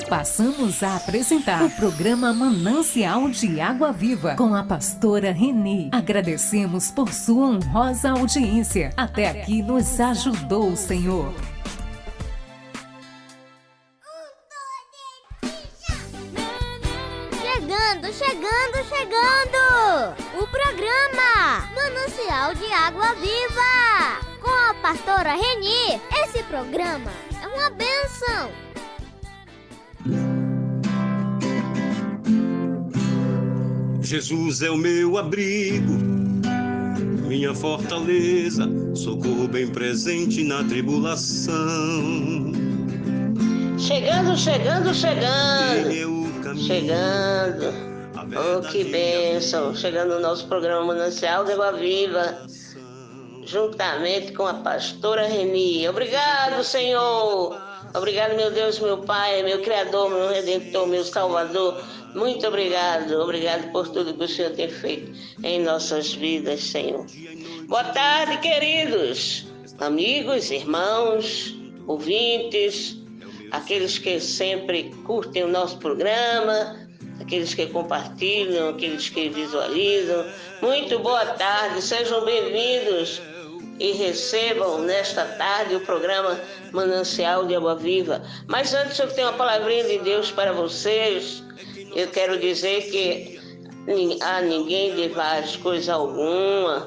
Passamos a apresentar o programa Manancial de Água Viva com a pastora Reni. Agradecemos por sua honrosa audiência. Até aqui nos ajudou o Senhor. Chegando! O programa Manancial de Água Viva com a pastora Reni. Esse programa é uma bênção. Jesus é o meu abrigo, minha fortaleza, socorro bem presente na tribulação. Chegando. Ele é o caminho, Chegando. Oh, que bênção! Chegando no nosso programa Manancial de Água Viva, juntamente com a pastora Reni. Obrigado, Senhor! Obrigado, meu Deus, meu Pai, meu Criador, meu Redentor, meu Salvador. Muito obrigado. Obrigado por tudo que o Senhor tem feito em nossas vidas, Senhor. Boa tarde, queridos amigos, irmãos, ouvintes, aqueles que sempre curtem o nosso programa, aqueles que compartilham, aqueles que visualizam. Muito boa tarde, sejam bem-vindos e recebam nesta tarde o programa Manancial de Água Viva. Mas antes eu tenho uma palavrinha de Deus para vocês. Eu quero dizer que a ninguém devais coisa alguma,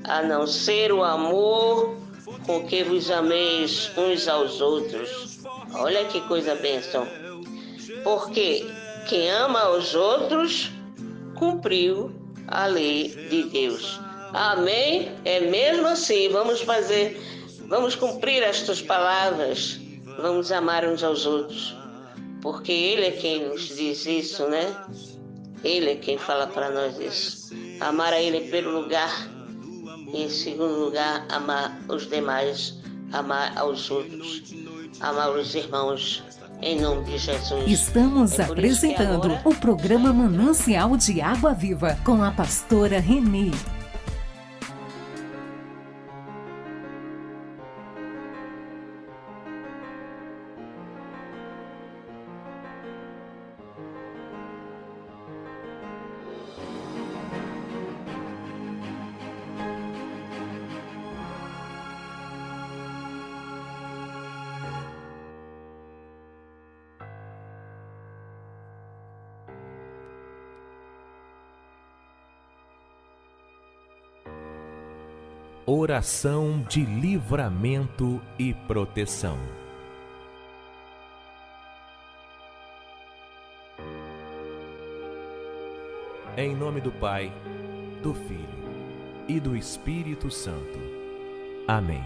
a não ser o amor com que vos ameis uns aos outros. Olha que coisa bênção. Porque quem ama aos outros, cumpriu a lei de Deus. Amém? É mesmo assim, vamos cumprir estas palavras, vamos amar uns aos outros, porque Ele é quem nos diz isso, né? Ele é quem fala para nós isso. Amar a Ele em primeiro lugar, e em segundo lugar, amar os demais, amar aos outros, amar os irmãos. Em nome de Jesus. Estamos apresentando o programa Manancial de Água Viva com a pastora Reni. Oração de livramento e proteção. Em nome do Pai, do Filho e do Espírito Santo. Amém.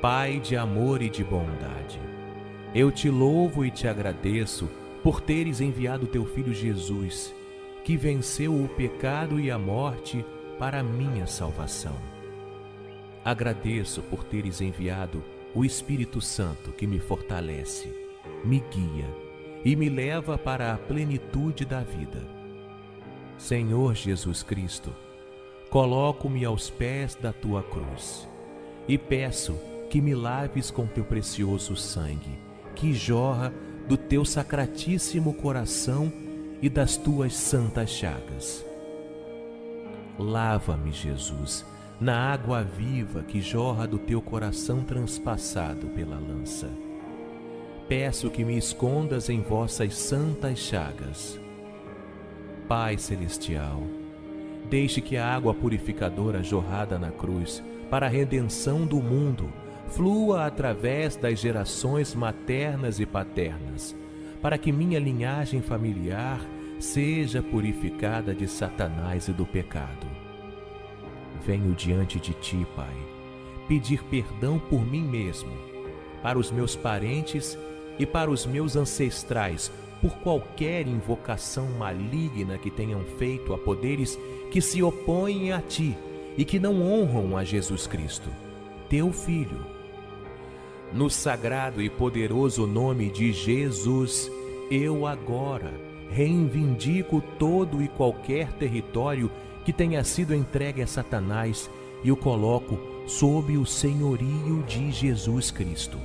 Pai de amor e de bondade, eu te louvo e te agradeço por teres enviado teu Filho Jesus, que venceu o pecado e a morte para a minha salvação. Agradeço por teres enviado o Espírito Santo que me fortalece, me guia e me leva para a plenitude da vida. Senhor Jesus Cristo, coloco-me aos pés da tua cruz e peço que me laves com teu precioso sangue, que jorra do teu sacratíssimo coração e das tuas santas chagas. Lava-me, Jesus, na água viva que jorra do teu coração transpassado pela lança. Peço que me escondas em vossas santas chagas. Pai Celestial, deixe que a água purificadora jorrada na cruz para a redenção do mundo flua através das gerações maternas e paternas, para que minha linhagem familiar seja purificada de Satanás e do pecado. Venho diante de ti, Pai, pedir perdão por mim mesmo, para os meus parentes e para os meus ancestrais, por qualquer invocação maligna que tenham feito a poderes que se opõem a ti e que não honram a Jesus Cristo, teu Filho. No sagrado e poderoso nome de Jesus, eu agora reivindico todo e qualquer território que tenha sido entregue a Satanás e o coloco sob o senhorio de Jesus Cristo.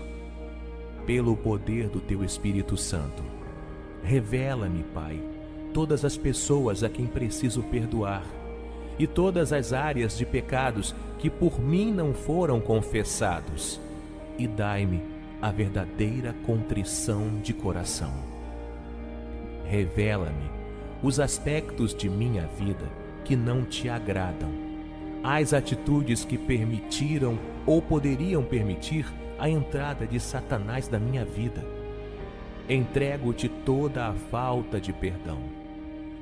pelo poder do Teu Espírito Santo. Revela-me, Pai, todas as pessoas a quem preciso perdoar e todas as áreas de pecados que por mim não foram confessados, e dai-me a verdadeira contrição de coração. Revela-me os aspectos de minha vida que não Te agradam, as atitudes que permitiram ou poderiam permitir a entrada de Satanás na minha vida. Entrego-Te toda a falta de perdão.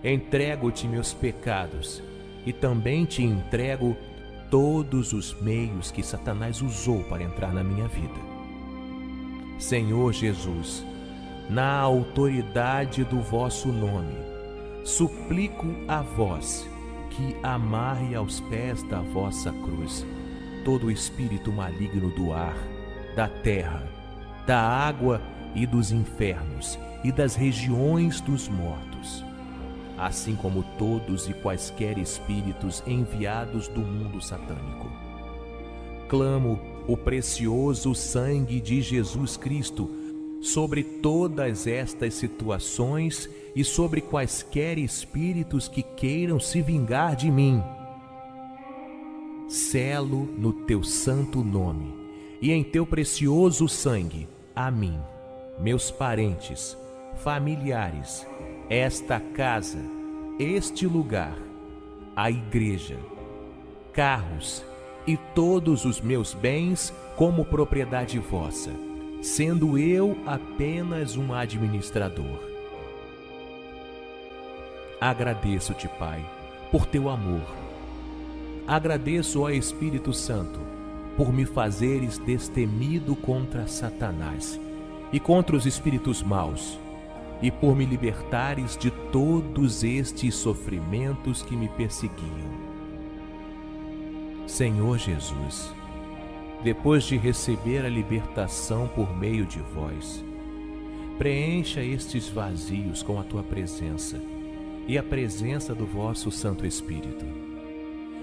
Entrego-Te meus pecados e também Te entrego todos os meios que Satanás usou para entrar na minha vida. Senhor Jesus, na autoridade do Vosso nome, suplico a Vós que amarre aos pés da Vossa cruz todo o espírito maligno do ar, da terra, da água e dos infernos e das regiões dos mortos, assim como todos e quaisquer espíritos enviados do mundo satânico. Clamo o precioso sangue de Jesus Cristo sobre todas estas situações e sobre quaisquer espíritos que queiram se vingar de mim. Selo no Teu santo nome e em Teu precioso sangue a mim, meus parentes, familiares, esta casa, este lugar, a igreja, carros e todos os meus bens como propriedade vossa, sendo eu apenas um administrador. Agradeço-Te, Pai, por Teu amor. Agradeço ao Espírito Santo por me fazeres destemido contra Satanás e contra os espíritos maus, e por me libertares de todos estes sofrimentos que me perseguiam. Senhor Jesus, depois de receber a libertação por meio de Vós, preencha estes vazios com a Tua presença e a presença do Vosso Santo Espírito,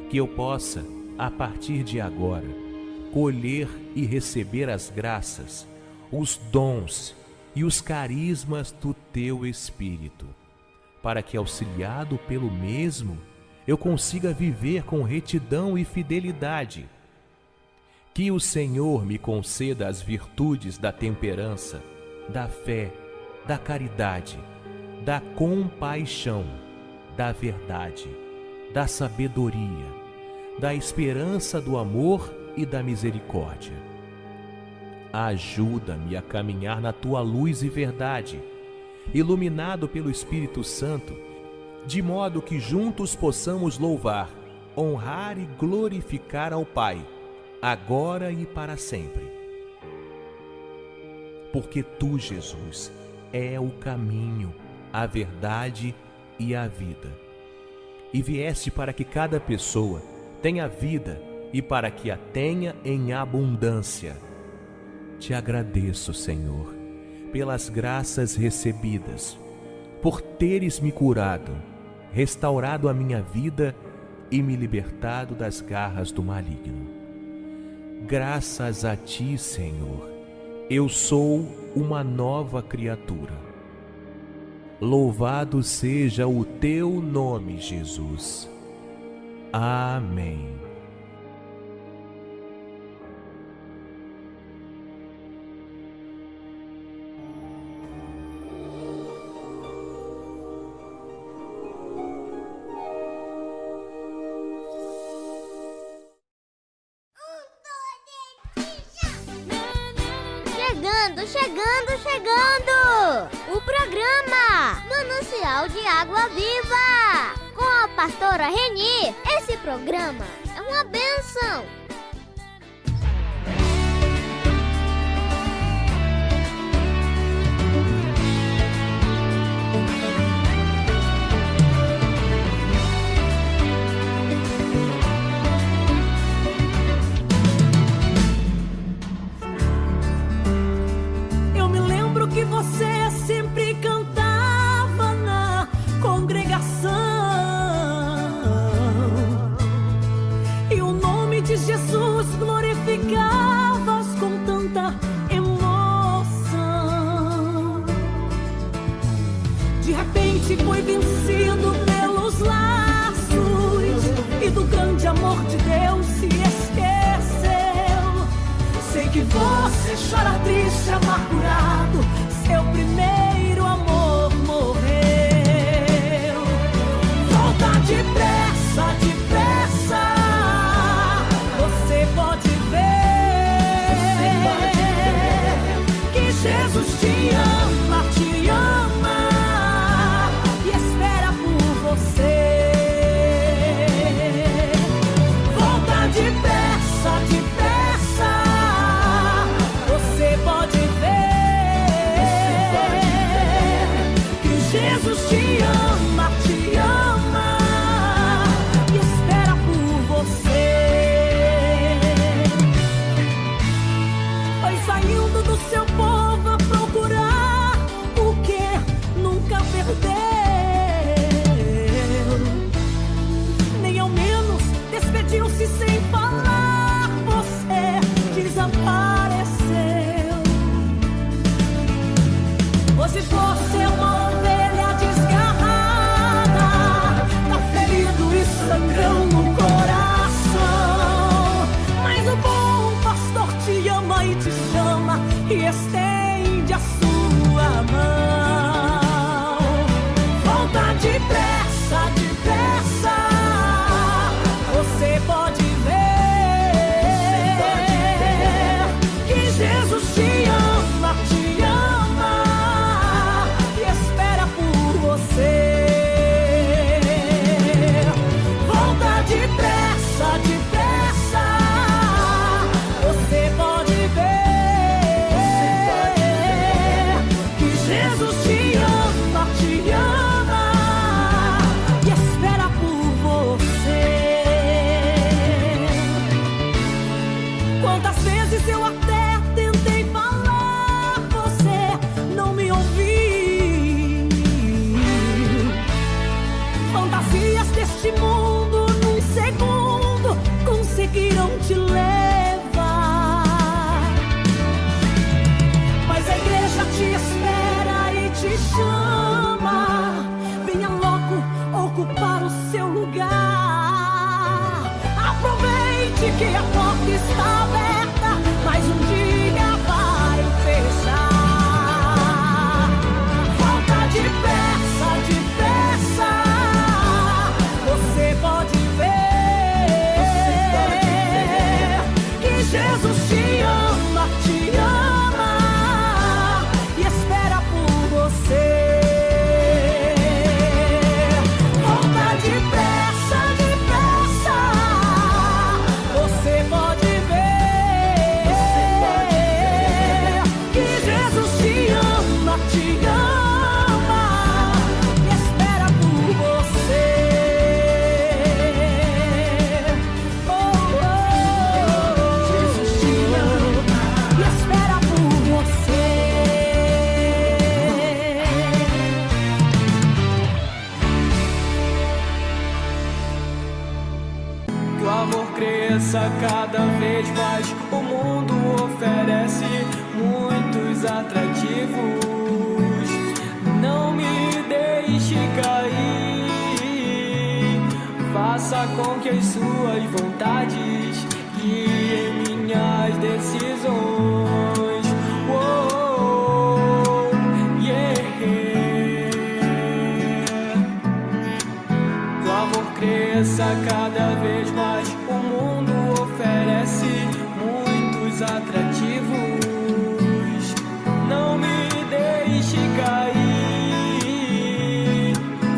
que eu possa, a partir de agora, colher e receber as graças, os dons e os carismas do Teu Espírito, para que, auxiliado pelo mesmo, eu consiga viver com retidão e fidelidade. Que o Senhor me conceda as virtudes da temperança, da fé, da caridade, da compaixão, da verdade, da sabedoria, da esperança, do amor e da misericórdia. Ajuda-me a caminhar na Tua luz e verdade, iluminado pelo Espírito Santo, de modo que juntos possamos louvar, honrar e glorificar ao Pai, agora e para sempre. Porque Tu, Jesus, é o caminho, a verdade e a vida. E vieste para que cada pessoa tenha vida e para que a tenha em abundância. Te agradeço, Senhor, pelas graças recebidas, por teres me curado, restaurado a minha vida e me libertado das garras do maligno. Graças a Ti, Senhor, eu sou uma nova criatura. Louvado seja o Teu nome, Jesus. Amém. Chegando! O programa Manancial de Água Viva, com a pastora Reni. Esse programa é uma bênção. Você sempre cantava na congregação, e o nome estende a sua mão. Volta depressa, depressa, você pode ver que Jesus te ama e espera por você. Volta depressa, depressa, você pode ver que Jesus te ama e espera por você. Quantas vezes eu até tentei falar, você não me ouviu. Fantasias deste mundo num segundo conseguiram te levar, mas a igreja te espera e te chama. Venha logo ocupar o seu lugar. Aproveite que a porta está aberta, mas um dia vai fechar. Volta depressa, depressa, você pode ver que Jesus te ama e espera por você. Volta depressa, depressa, você pode ver que Jesus te ama e espera por você. Oh, oh, Jesus te ama e espera por você. Que o amor cresça cada vez mais. O mundo oferece muitos atrativos. Não me deixe cair. Faça com que as suas vontades guiem minhas decisões. Oh, yeah. Que o amor cresça cada vez mais. O mundo oferece muitos atrativos. Não me deixe cair.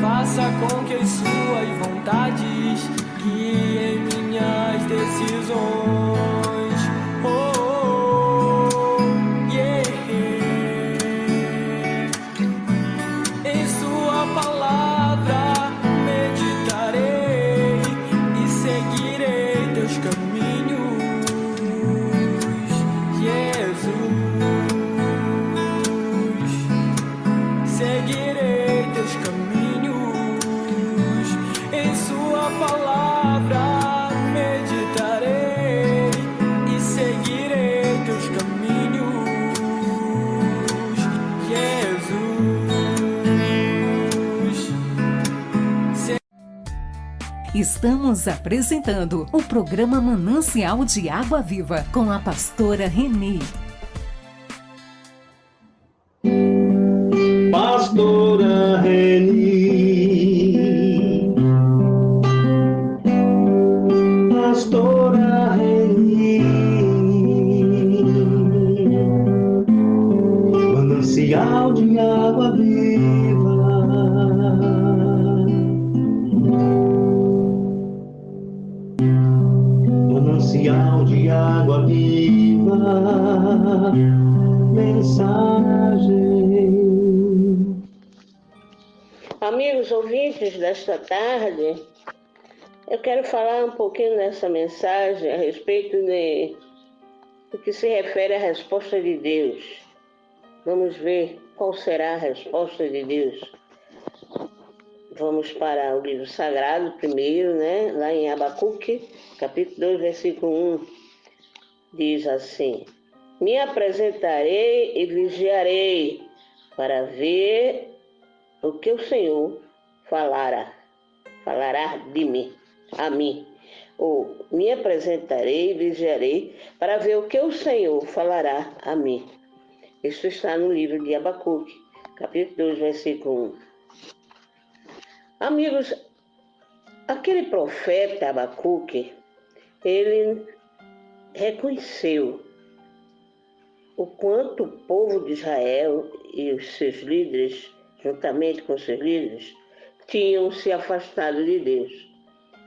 Faça com que as suas vontades guiem minhas decisões. Oh, yeah. Em sua palavra meditarei e seguirei teus caminhos, Jesus. Seguirei teus caminhos. Em sua palavra meditarei e seguirei teus caminhos, Jesus. Estamos apresentando o programa Manancial de Água Viva com a pastora Reni. Pastora Reni, Pastora Reni, manancial de água viva. Manancial de água viva, mensagem. Amigos ouvintes desta tarde, eu quero falar um pouquinho nessa mensagem a respeito do que se refere à resposta de Deus. Vamos ver qual será a resposta de Deus. Vamos para o livro sagrado primeiro, né? Lá em Abacuque, capítulo 2, versículo 1, diz assim: Me apresentarei e vigiarei para ver o que o Senhor falará de mim, a mim. Ou me apresentarei e vigiarei para ver o que o Senhor falará a mim. Isso está no livro de Abacuque, capítulo 2, versículo 1. Amigos, aquele profeta Abacuque, ele reconheceu o quanto o povo de Israel e os seus líderes, juntamente com os seus líderes, tinham se afastado de Deus.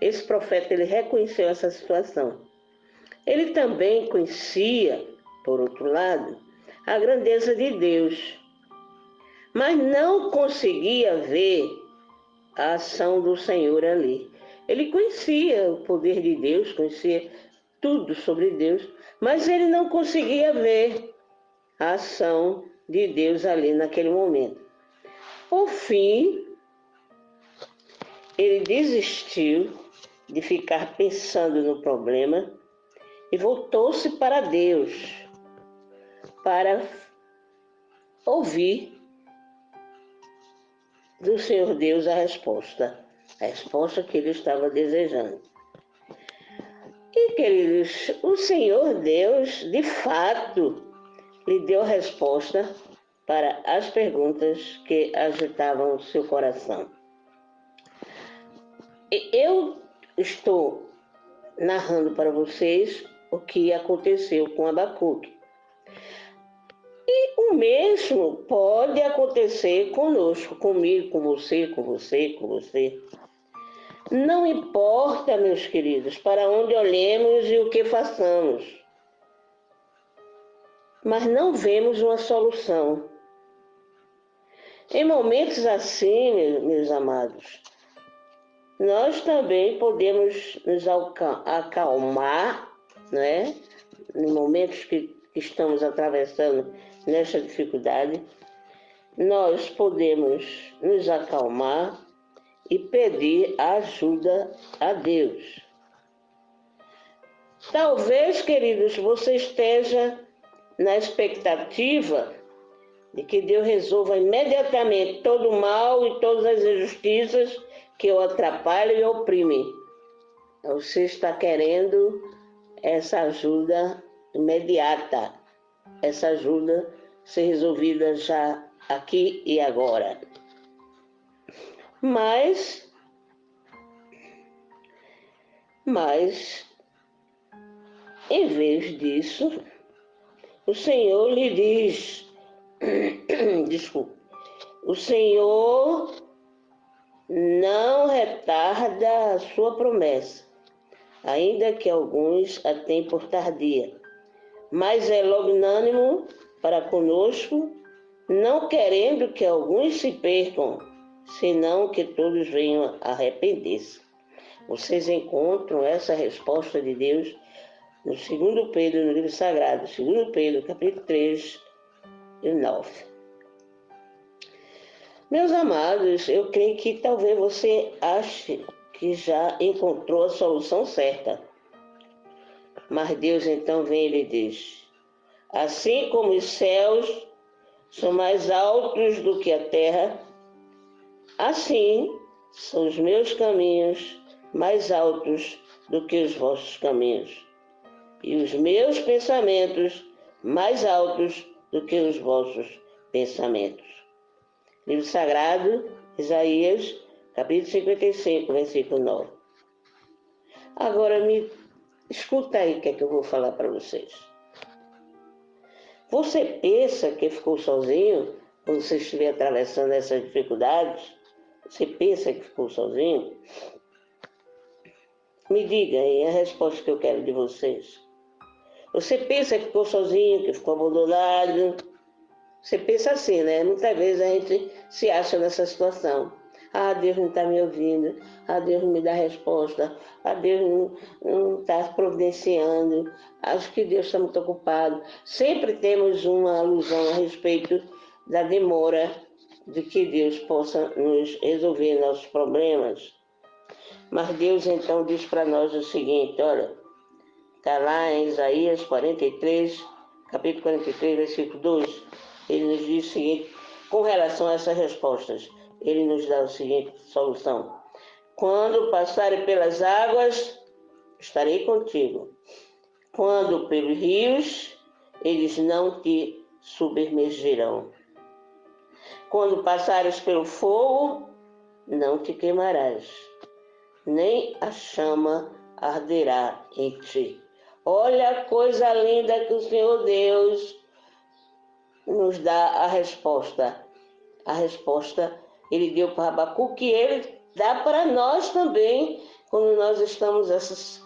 Esse profeta, ele reconheceu essa situação. Ele também conhecia, por outro lado, a grandeza de Deus, mas não conseguia ver a ação do Senhor ali. Ele conhecia o poder de Deus, conhecia tudo sobre Deus, mas ele não conseguia ver a ação de Deus ali naquele momento. Por fim, ele desistiu de ficar pensando no problema e voltou-se para Deus para ouvir do Senhor Deus a resposta que ele estava desejando. E, queridos, o Senhor Deus, de fato, lhe deu a resposta para as perguntas que agitavam o seu coração. Eu estou narrando para vocês o que aconteceu com Abacuque. E o mesmo pode acontecer conosco, comigo, com você, com você, com você. Não importa, meus queridos, para onde olhemos e o que façamos, mas não vemos uma solução. Em momentos assim, meus amados, nós também podemos nos acalmar, né? Em momentos que estamos atravessando nessa dificuldade, nós podemos nos acalmar e pedir ajuda a Deus. Talvez, queridos, você esteja na expectativa de que Deus resolva imediatamente todo o mal e todas as injustiças que o atrapalham e oprimem. Você está querendo essa ajuda imediata, essa ajuda ser resolvida já aqui e agora. Mas, em vez disso, o Senhor lhe diz, o Senhor não retarda a sua promessa, ainda que alguns a tenham por tardia, mas é longanimo para conosco, não querendo que alguns se percam, senão que todos venham a arrepender-se. Vocês encontram essa resposta de Deus no 2 Pedro, no livro sagrado, 2 Pedro, capítulo 3 e 9. Meus amados, eu creio que talvez você ache que já encontrou a solução certa. Mas Deus então vem e lhe diz: assim como os céus são mais altos do que a terra, assim são os meus caminhos mais altos do que os vossos caminhos, e os meus pensamentos mais altos do que os vossos pensamentos. Livro Sagrado, Isaías, capítulo 55, versículo 9. Agora me escuta aí o que é que eu vou falar para vocês. Você pensa que ficou sozinho quando você estiver atravessando essas dificuldades? Você pensa que ficou sozinho? Me diga aí a resposta que eu quero de vocês. Você pensa que ficou sozinho, que ficou abandonado? Você pensa assim, né? Muitas vezes a gente se acha nessa situação. Ah, Deus não está me ouvindo. Ah, Deus não me dá resposta. Ah, Deus não está providenciando. Acho que Deus está muito ocupado. Sempre temos uma alusão a respeito da demora de que Deus possa nos resolver nossos problemas. Mas Deus então diz para nós o seguinte, olha, está lá em Isaías 43, capítulo 43, versículo 2, ele nos diz o seguinte, com relação a essas respostas, ele nos dá a seguinte solução: quando passarem pelas águas, estarei contigo. Quando pelos rios, eles não te submergirão. Quando passares pelo fogo, não te queimarás, nem a chama arderá em ti. Olha a coisa linda que o Senhor Deus nos dá a resposta. A resposta Ele deu para Abacuque e Ele dá para nós também, quando nós estamos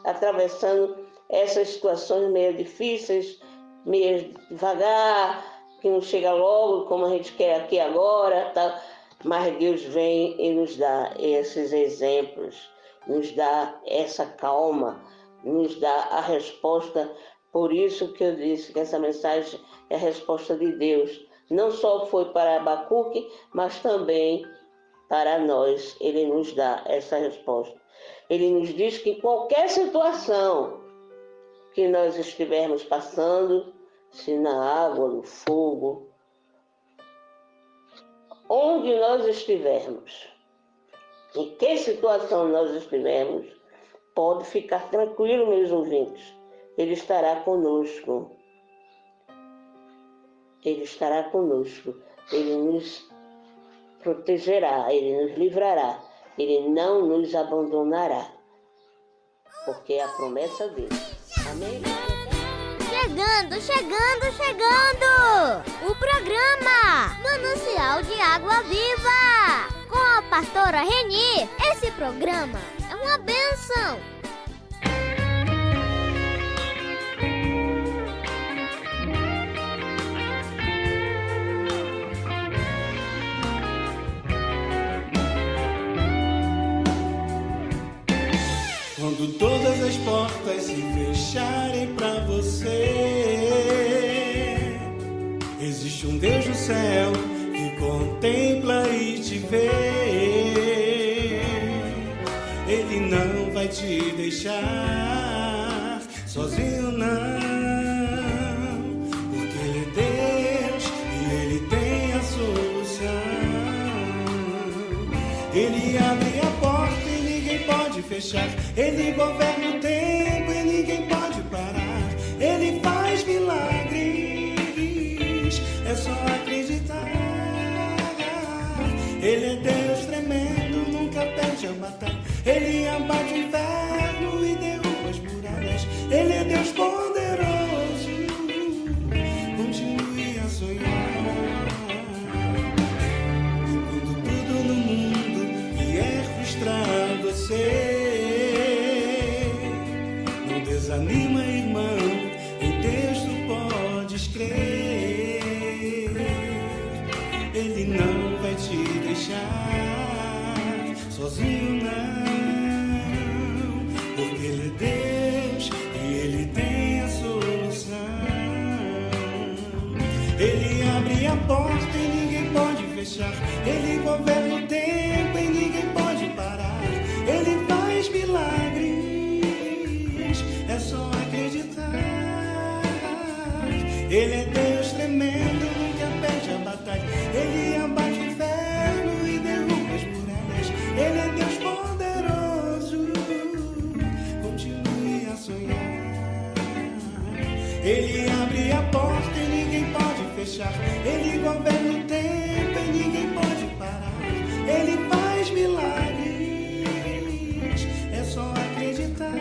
atravessando essas situações meio difíceis, meio devagar, que não chega logo como a gente quer aqui agora, tá? Mas Deus vem e nos dá esses exemplos, nos dá essa calma, nos dá a resposta. Por isso que eu disse que essa mensagem é a resposta de Deus. Não só foi para Abacuque, mas também para nós. Ele nos dá essa resposta. Ele nos diz que qualquer situação que nós estivermos passando, se na água, no fogo, onde nós estivermos, em que situação nós estivermos, pode ficar tranquilo, meus ouvintes. Ele estará conosco. Ele estará conosco. Ele nos protegerá, Ele nos livrará. Ele não nos abandonará. Porque é a promessa dele. Amém? Chegando! O programa Manancial de Água Viva, com a pastora Reni. Esse programa é uma bênção. Quando todas as portas se fecharem pra você, existe um Deus no céu que contempla e te vê. Ele não vai te deixar sozinho, não, porque Ele é Deus e Ele tem a solução. Ele abre a porta e ninguém pode fechar. Ele governa o tempo e ninguém pode parar. Ele faz milagres, é só acreditar. Ele é Deus tremendo, nunca perde a batalha. Ele abate o inferno e derruba as muralhas. Ele é Deus poderoso, continue a sonhar. Quando tudo no mundo vier frustrar você, não desanima, irmão, em Deus tu podes crer. Ele não vai te deixar sozinho, não, porque Ele é Deus e Ele tem a solução. Ele abre a porta e ninguém pode fechar. Ele governa o tempo e ninguém pode parar. Ele faz milagres, é só acreditar. Ele é Deus tremendo, nunca perde a batalha. Ele abate o inferno e derruba as muralhas. Ele é Deus poderoso, continue a sonhar. Ele abre a porta e ninguém pode fechar. Ele governa o tempo e ninguém pode parar. Ele faz milagres, é só acreditar.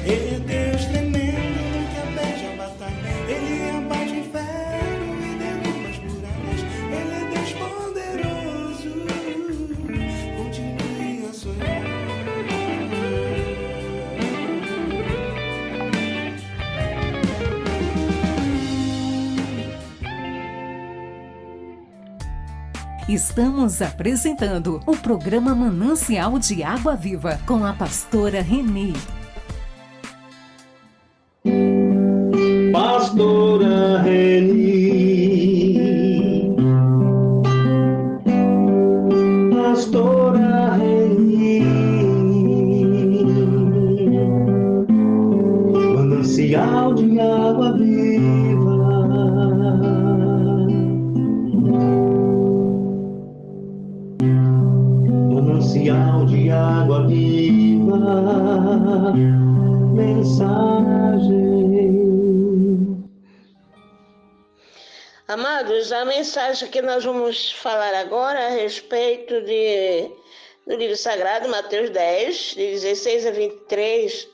Ele é Deus tremendo, nunca perde a batalha. Ele abate o inferno e derruba as muralhas. Ele é Deus poderoso, continue a sonhar. Estamos apresentando o programa Manancial de Água Viva com a pastora Reni. Pastora Reni, Pastora Reni, manancial de água viva, manancial de água viva, mensagem. Amados, a mensagem que nós vamos falar agora a respeito do livro sagrado, Mateus 10, de 16 a 23,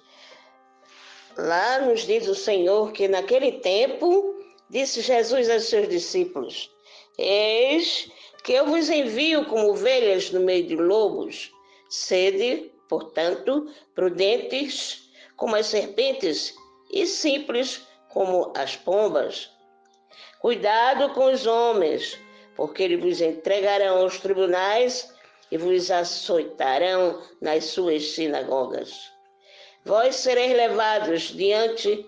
lá nos diz o Senhor que naquele tempo disse Jesus aos seus discípulos: eis que eu vos envio como ovelhas no meio de lobos. Sede, portanto, prudentes como as serpentes e simples como as pombas. Cuidado com os homens, porque eles vos entregarão aos tribunais e vos açoitarão nas suas sinagogas. Vós sereis levados diante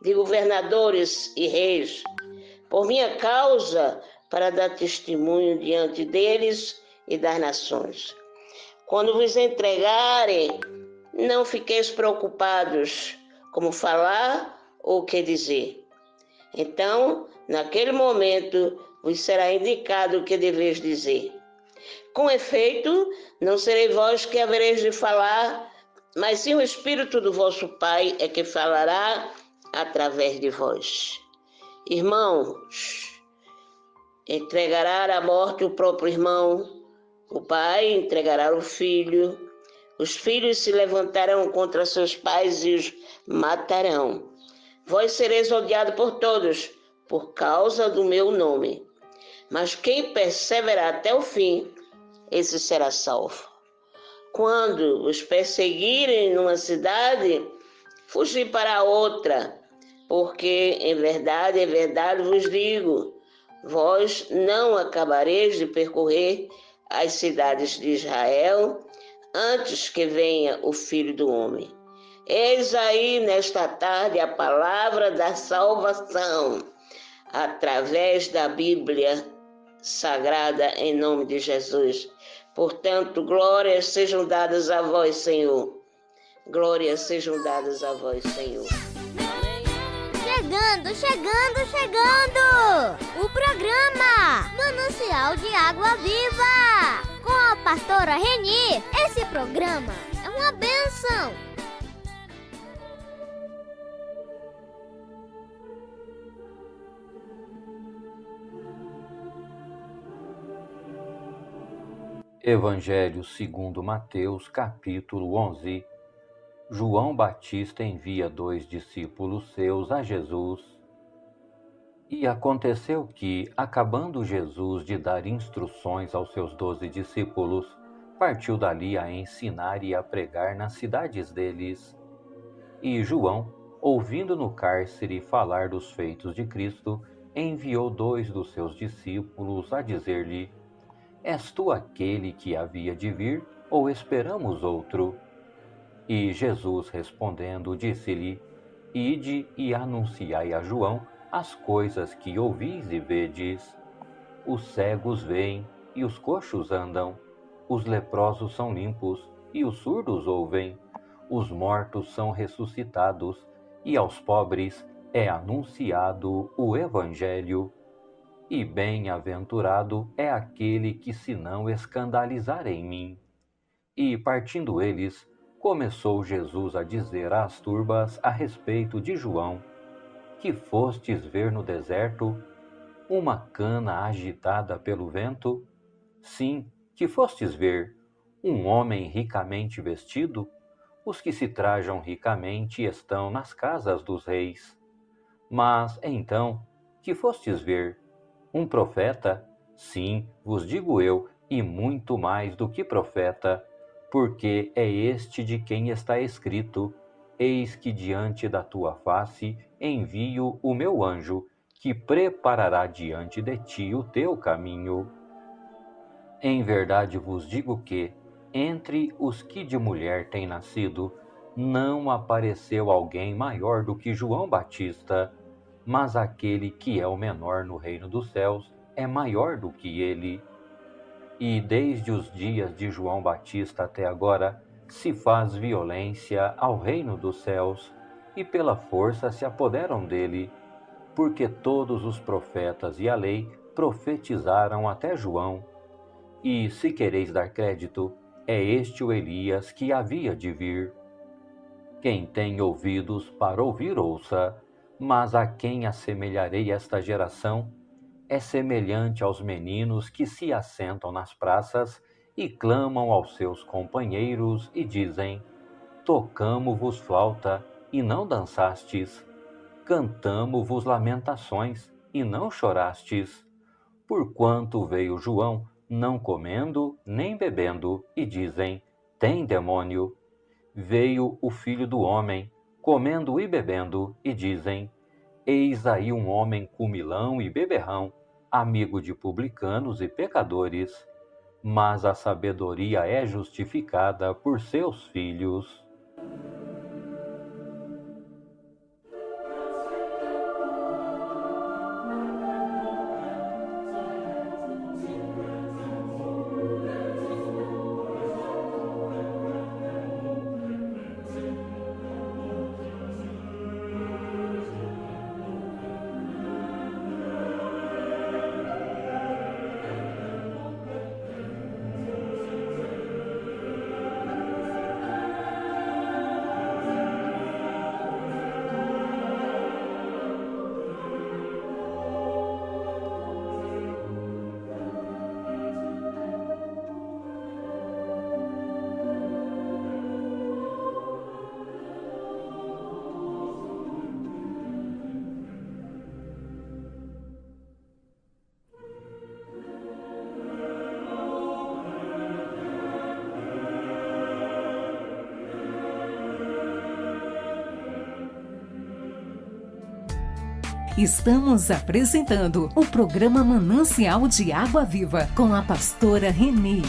de governadores e reis, por minha causa, para dar testemunho diante deles e das nações. Quando vos entregarem, não fiqueis preocupados como falar ou o que dizer. Então, naquele momento, vos será indicado o que deveis dizer. Com efeito, não serei vós que havereis de falar, mas sim o Espírito do vosso Pai é que falará através de vós. Irmãos, entregará à morte o próprio irmão, o pai entregará o filho, os filhos se levantarão contra seus pais e os matarão. Vós sereis odiados por todos, por causa do meu nome. Mas quem perseverar até o fim, esse será salvo. Quando os perseguirem numa cidade, fugir para outra, porque em verdade vos digo, vós não acabareis de percorrer as cidades de Israel antes que venha o Filho do Homem. Eis aí nesta tarde a palavra da salvação, através da Bíblia Sagrada, em nome de Jesus. Portanto, glórias sejam dadas a vós, Senhor. Glórias sejam dadas a vós, Senhor. Chegando! O programa Manancial de Água Viva, com a pastora Reni. Esse programa é uma bênção. Evangelho segundo Mateus, capítulo 11. João Batista envia 2 discípulos seus a Jesus. E aconteceu que, acabando Jesus de dar instruções aos seus 12 discípulos, partiu dali a ensinar e a pregar nas cidades deles. E João, ouvindo no cárcere falar dos feitos de Cristo, enviou 2 dos seus discípulos a dizer-lhe: És tu aquele que havia de vir, ou esperamos outro? E Jesus respondendo disse-lhe: Ide e anunciai a João as coisas que ouvis e vedes. Os cegos veem e os coxos andam, os leprosos são limpos e os surdos ouvem, os mortos são ressuscitados e aos pobres é anunciado o Evangelho. E bem-aventurado é aquele que se não escandalizar em mim. E partindo eles, começou Jesus a dizer às turbas a respeito de João: Que fostes ver no deserto? Uma cana agitada pelo vento? Sim, que fostes ver? Um homem ricamente vestido? Os que se trajam ricamente estão nas casas dos reis. Mas, então, que fostes ver? Um profeta? Sim, vos digo eu, e muito mais do que profeta, porque é este de quem está escrito: Eis que diante da tua face envio o meu anjo, que preparará diante de ti o teu caminho. Em verdade vos digo que, entre os que de mulher têm nascido, não apareceu alguém maior do que João Batista, mas aquele que é o menor no reino dos céus é maior do que ele. E desde os dias de João Batista até agora se faz violência ao reino dos céus, e pela força se apoderam dele, porque todos os profetas e a lei profetizaram até João. E, se quereis dar crédito, é este o Elias que havia de vir. Quem tem ouvidos para ouvir, ouça. Mas a quem assemelharei esta geração? É semelhante aos meninos que se assentam nas praças e clamam aos seus companheiros e dizem: Tocamo-vos flauta, e não dançastes. Cantamo-vos lamentações, e não chorastes. Porquanto veio João, não comendo nem bebendo, e dizem: Tem demônio. Veio o Filho do Homem, comendo e bebendo, e dizem: Eis aí um homem comilão e beberrão, amigo de publicanos e pecadores. Mas a sabedoria é justificada por seus filhos. Estamos apresentando o programa Manancial de Água Viva com a pastora Reni.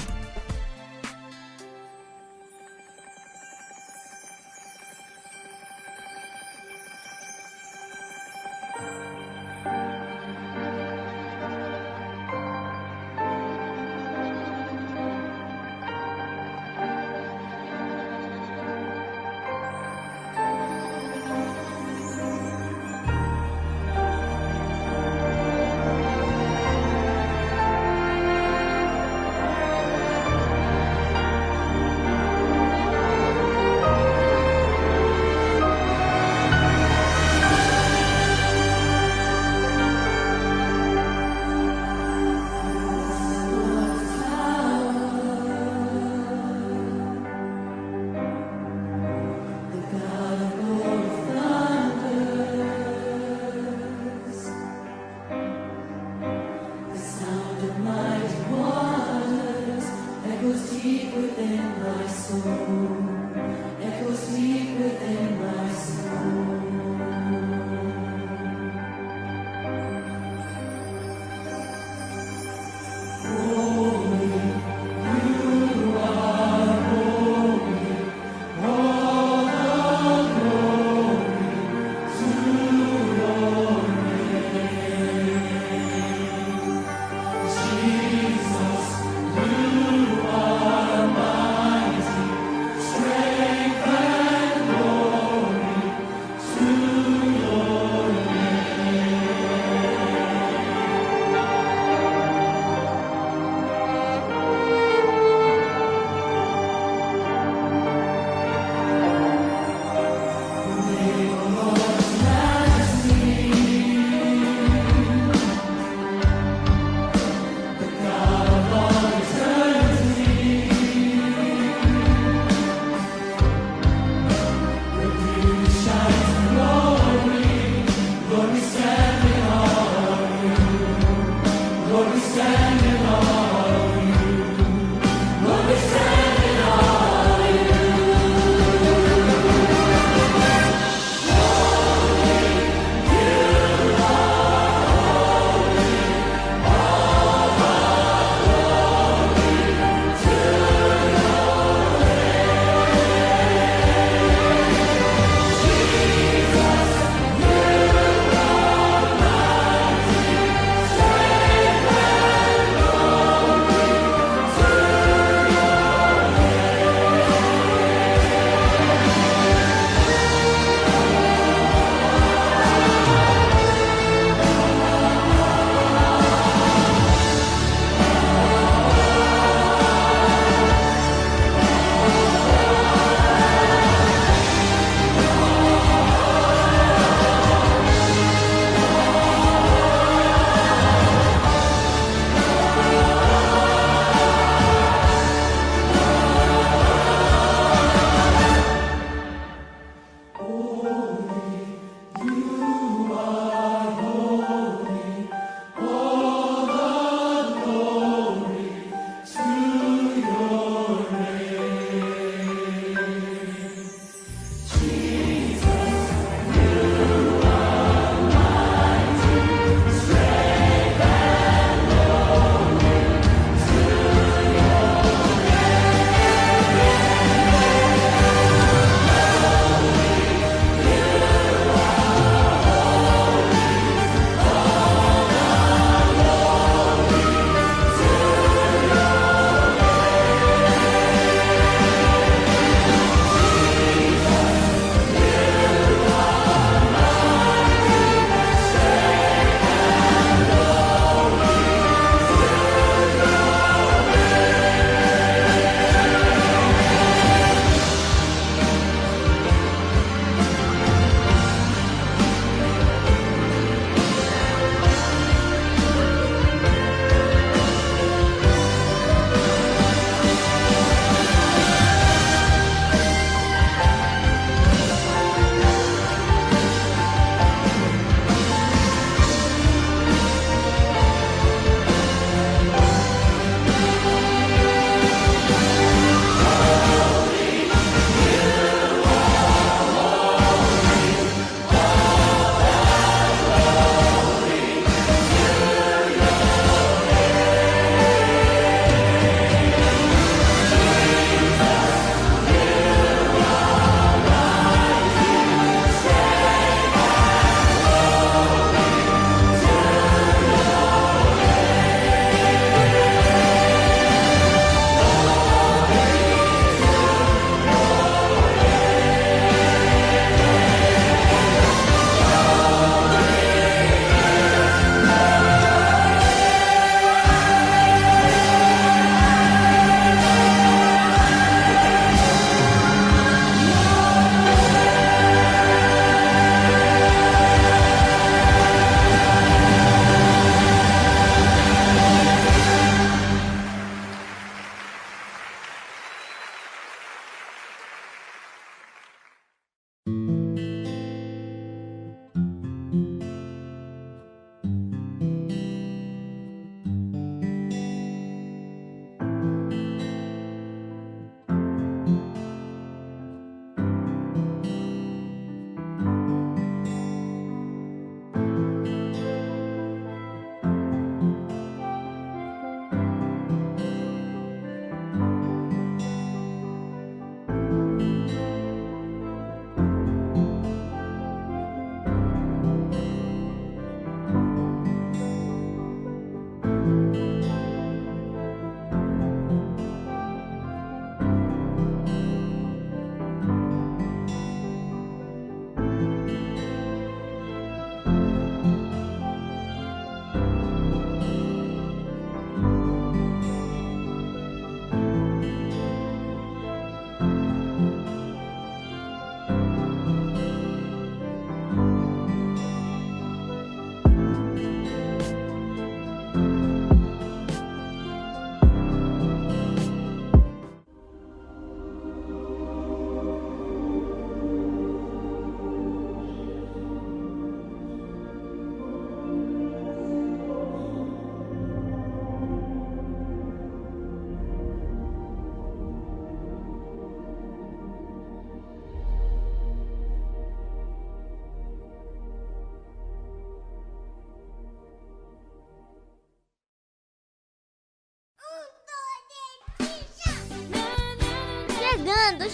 Chegando!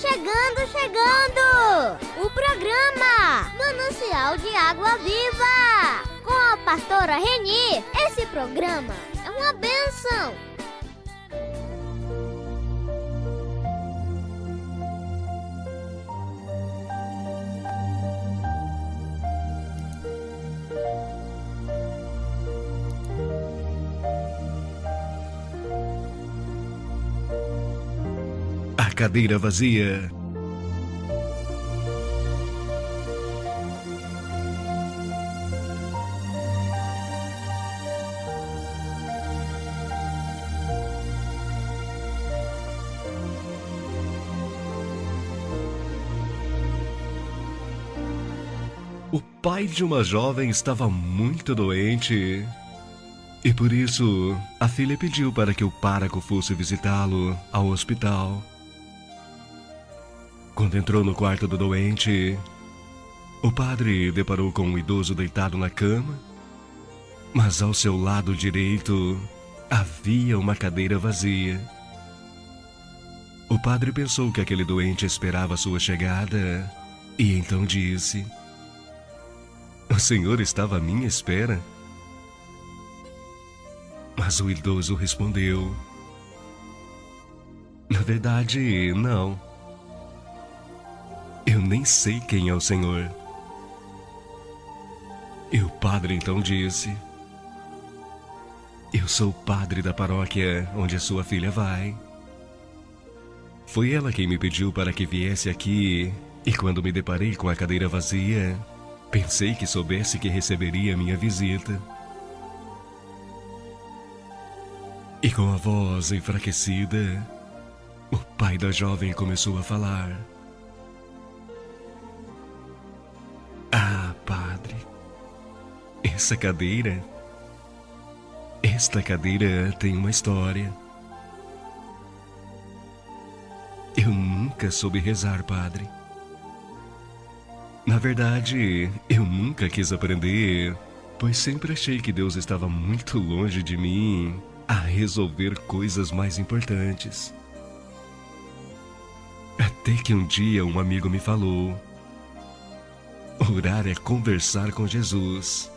O programa Manancial de Água Viva! Com a pastora Reni, esse programa é uma bênção! A cadeira vazia. O pai de uma jovem estava muito doente. E por isso, a filha pediu para que o pároco fosse visitá-lo ao hospital. Quando entrou no quarto do doente, o padre deparou com um idoso deitado na cama, mas ao seu lado direito havia uma cadeira vazia. O padre pensou que aquele doente esperava sua chegada e então disse: "O senhor estava à minha espera?" Mas o idoso respondeu: "Na verdade, não. Eu nem sei quem é o senhor." E o padre então disse: "Eu sou o padre da paróquia onde a sua filha vai. Foi ela quem me pediu para que viesse aqui, e quando me deparei com a cadeira vazia, pensei que soubesse que receberia minha visita." E com a voz enfraquecida, o pai da jovem começou a falar: "Ah, padre, esta cadeira tem uma história. Eu nunca soube rezar, padre. Na verdade, eu nunca quis aprender, pois sempre achei que Deus estava muito longe de mim a resolver coisas mais importantes. Até que um dia um amigo me falou: orar é conversar com Jesus.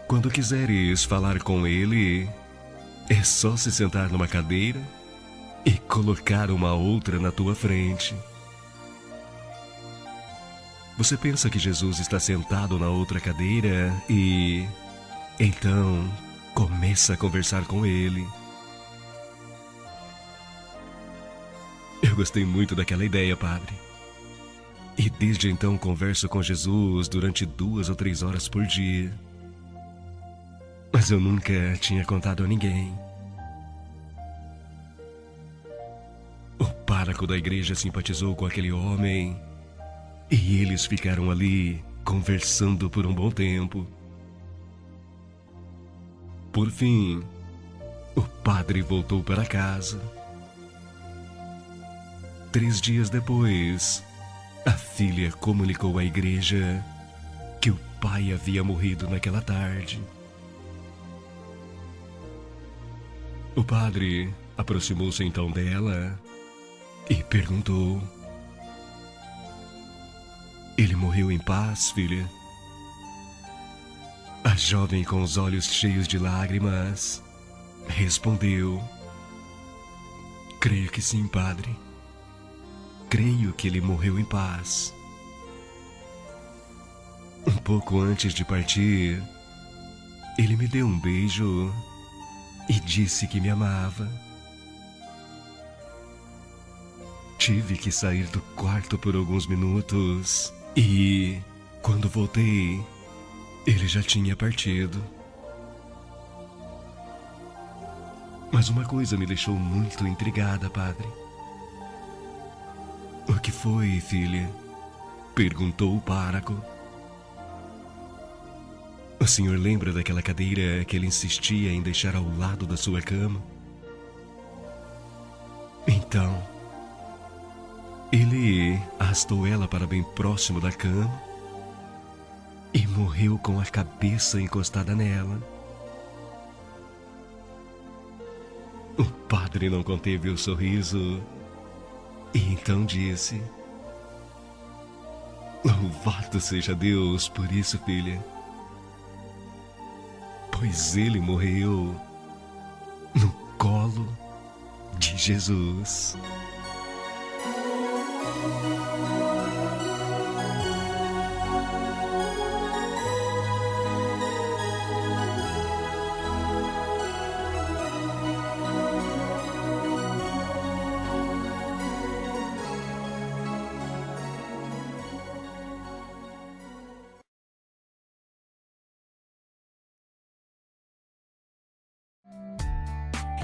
Quando quiseres falar com Ele, é só se sentar numa cadeira e colocar uma outra na tua frente. Você pensa que Jesus está sentado na outra cadeira e então começa a conversar com Ele." Eu gostei muito daquela ideia, padre. E desde então converso com Jesus durante 2 ou 3 horas por dia. Mas eu nunca tinha contado a ninguém. O pároco da igreja simpatizou com aquele homem e eles ficaram ali conversando por um bom tempo. Por fim, o padre voltou para casa. 3 dias depois, a filha comunicou à igreja que o pai havia morrido naquela tarde. O padre aproximou-se então dela e perguntou: "Ele morreu em paz, filha?" A jovem, com os olhos cheios de lágrimas, respondeu: "Creio que sim, padre. Creio que ele morreu em paz." Um pouco antes de partir, ele me deu um beijo e disse que me amava. Tive que sair do quarto por alguns minutos e, quando voltei, ele já tinha partido. Mas uma coisa me deixou muito intrigada, padre. "O que foi, filha?" perguntou o pároco. "O senhor lembra daquela cadeira que ele insistia em deixar ao lado da sua cama?" Então, ele arrastou ela para bem próximo da cama e morreu com a cabeça encostada nela. O padre não conteve o sorriso E então disse: louvado seja Deus por isso, filha, pois ele morreu no colo de Jesus.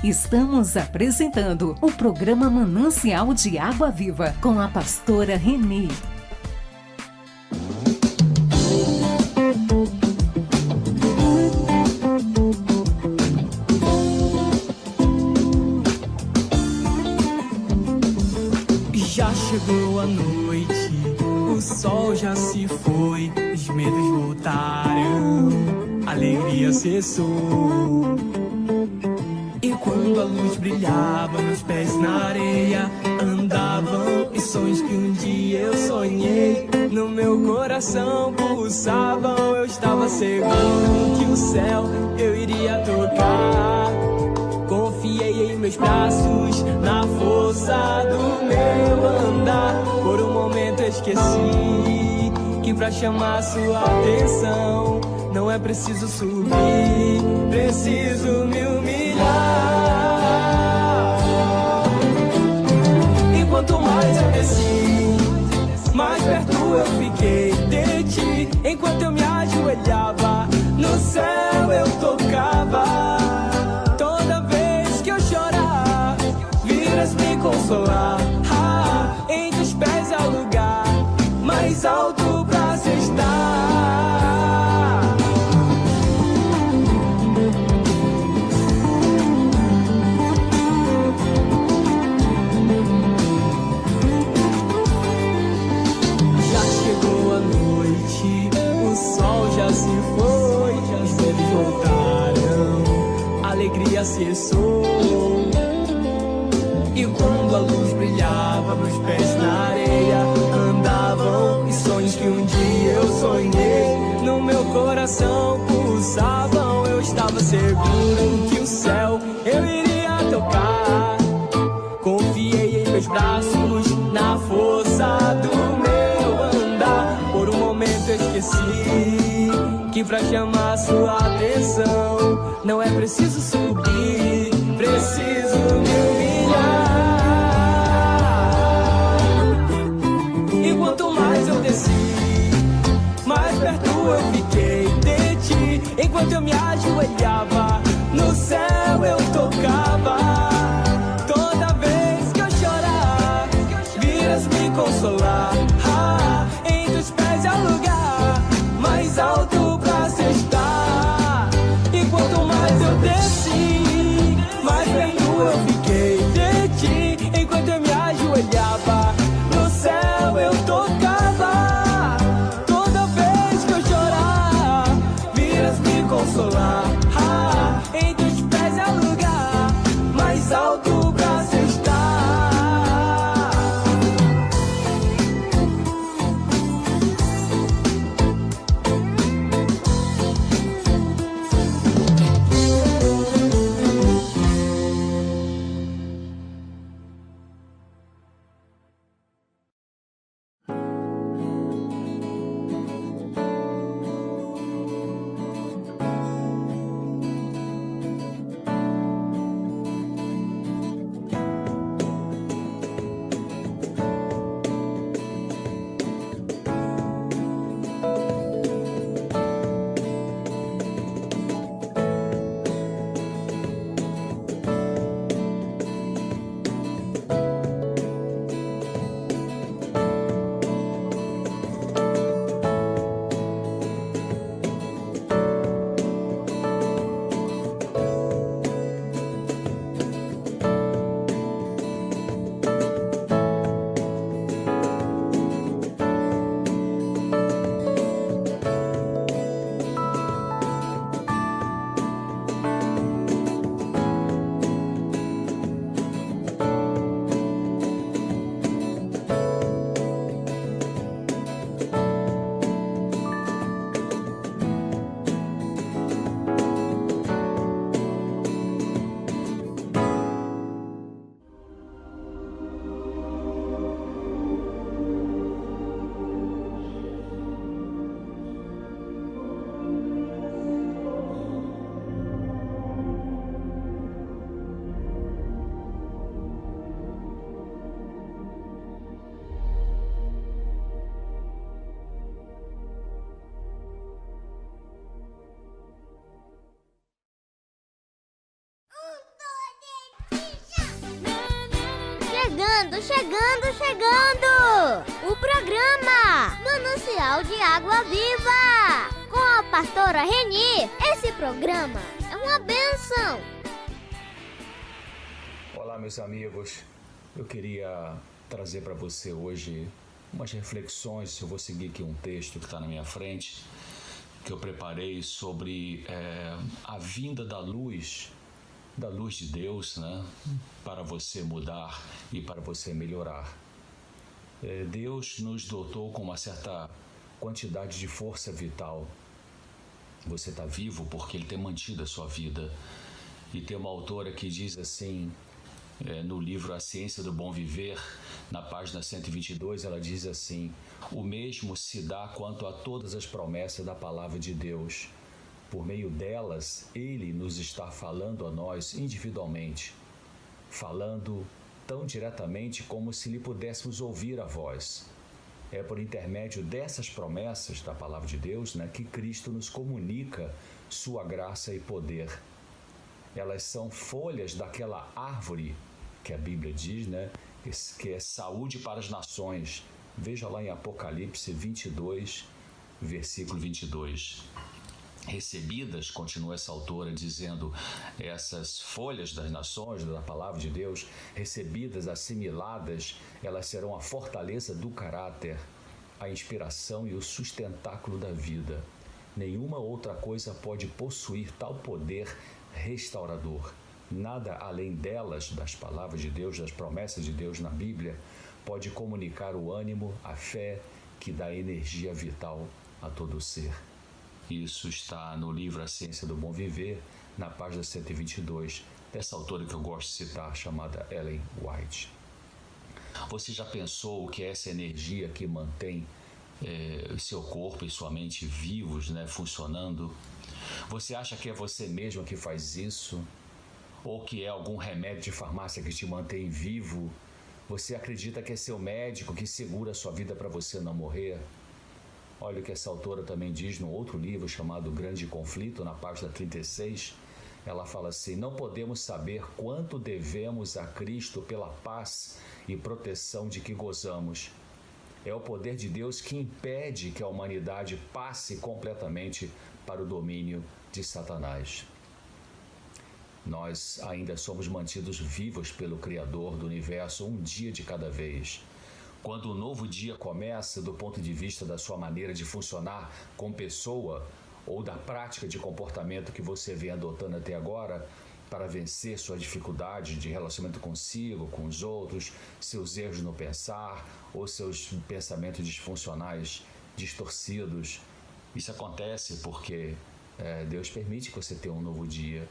Estamos apresentando o programa Manancial de Água Viva com a pastora Reni. Já chegou a noite, o sol já se foi, os medos voltaram, a alegria cessou. E quando a luz brilhava, meus pés na areia andavam, e sonhos que um dia eu sonhei no meu coração pulsavam. Eu estava seguro que o céu eu iria tocar. Confiei em meus braços, na força do meu andar. Por um momento esqueci que pra chamar sua atenção não é preciso subir, preciso me humilhar. E quanto mais eu desci, mais perto eu fiquei de ti. Enquanto eu me ajoelhava, no céu eu tocava. Toda vez que eu chorar, virás me consolar. Em teus pés é o lugar mais alto pra se estar. Se foi, os medos voltaram, a alegria cessou. E quando a luz brilhava, meus pés na areia andavam, e sonhos que um dia eu sonhei no meu coração pulsavam. Eu estava seguro que o céu eu iria tocar. Confiei em meus braços, na força do meu andar. Por um momento eu esqueci que pra chamar sua atenção não é preciso subir, preciso me humilhar. E quanto mais eu desci, mais perto eu fiquei de ti. Enquanto eu me ajoelhava, no céu eu tocava. Toda vez que eu chorar, virás me consolar. Em teus pés é o lugar mais alto pra se estar. E quanto mais eu desci, mais perto eu fiquei de ti. Enquanto eu me ajoelhava, no céu eu tocava. Toda vez que eu chorar, virás me consolar. Em teus pés é o lugar mais alto pra se estar. Chegando! O programa Manancial de Água Viva, com a pastora Reni. Esse programa é uma bênção. Olá, meus amigos. Eu queria trazer para você hoje umas reflexões. Eu vou seguir aqui um texto que está na minha frente, que eu preparei sobre a vinda da luz de Deus, né, para você mudar e para você melhorar. Deus nos dotou com uma certa quantidade de força vital. Você está vivo porque Ele tem mantido a sua vida. E tem uma autora que diz assim, no livro A Ciência do Bom Viver, na página 122, ela diz assim: o mesmo se dá quanto a todas as promessas da palavra de Deus. Por meio delas, Ele nos está falando a nós individualmente, falando tão diretamente como se lhe pudéssemos ouvir a voz. É por intermédio dessas promessas da palavra de Deus, né, que Cristo nos comunica sua graça e poder. Elas são folhas daquela árvore que a Bíblia diz, né, que é saúde para as nações. Veja lá em Apocalipse 22, versículo 22. Recebidas, continua essa autora dizendo, essas folhas das nações, da palavra de Deus, recebidas, assimiladas, elas serão a fortaleza do caráter, a inspiração e o sustentáculo da vida. Nenhuma outra coisa pode possuir tal poder restaurador. Nada além delas, das palavras de Deus, das promessas de Deus na Bíblia, pode comunicar o ânimo, a fé que dá energia vital a todo o ser. Isso está no livro A Ciência do Bom Viver, na página 122, dessa autora que eu gosto de citar, chamada Ellen White. Você já pensou o que é essa energia que mantém seu corpo e sua mente vivos, né, funcionando? Você acha que é você mesmo que faz isso? Ou que é algum remédio de farmácia que te mantém vivo? Você acredita que é seu médico que segura a sua vida para você não morrer? Olha o que essa autora também diz no outro livro chamado Grande Conflito, na página 36. Ela fala assim: não podemos saber quanto devemos a Cristo pela paz e proteção de que gozamos. É o poder de Deus que impede que a humanidade passe completamente para o domínio de Satanás. Nós ainda somos mantidos vivos pelo Criador do universo, um dia de cada vez. Quando o novo dia começa, do ponto de vista da sua maneira de funcionar como pessoa ou da prática de comportamento que você vem adotando até agora para vencer suas dificuldades de relacionamento consigo, com os outros, seus erros no pensar ou seus pensamentos disfuncionais, distorcidos, isso acontece porque Deus permite que você tenha um novo dia.